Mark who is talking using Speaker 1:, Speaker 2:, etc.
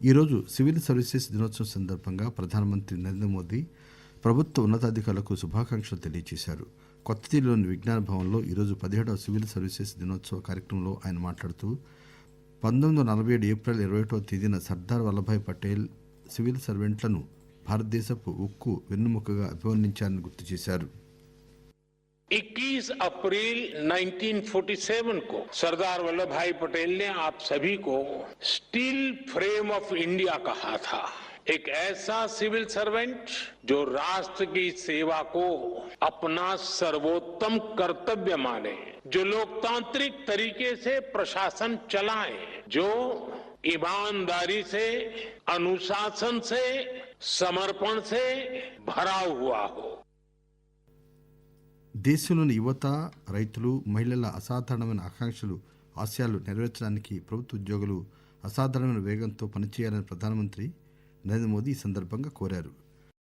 Speaker 1: ఈరోజు civil services దినోత్సవం సందర్భంగా ప్రధానమంత్రి నరేంద్ర మోదీ ప్రభుత్వ ఉన్నతాధికారులకు శుభాకాంక్షలు తెలియజేశారు. కొత్త ఢిల్లీలోని విజ్ఞాన భవన్లో ఈరోజు 17వ సివిల్ సర్వీసెస్ దినోత్సవ కార్యక్రమంలో ఆయన మాట్లాడుతూ 1947 ఏప్రిల్ 21వ తేదీన సర్దార్ వల్లభాయ్ పటేల్ సివిల్ సర్వెంట్లను భారతదేశపు ఉక్కు వెన్నెముకగా అభివర్ణించారని గుర్తు చేశారు.
Speaker 2: 21 अप्रैल 1947 को सरदार वल्लभ भाई पटेल ने आप सभी को स्टील फ्रेम ऑफ इंडिया कहा था. एक ऐसा सिविल सर्वेंट जो राष्ट्र की सेवा को अपना सर्वोत्तम कर्तव्य माने, जो लोकतांत्रिक तरीके से प्रशासन चलाए, जो ईमानदारी से, अनुशासन से, समर्पण से भरा हुआ हो. దేశంలోని యువత, రైతులు, మహిళల అసాధారణమైన ఆకాంక్షలు, ఆశయాలు నెరవేర్చడానికి ప్రభుత్వ ఉద్యోగులు అసాధారణమైన వేగంతో పనిచేయాలని ప్రధానమంత్రి నరేంద్ర మోదీ ఈ సందర్భంగా కోరారు.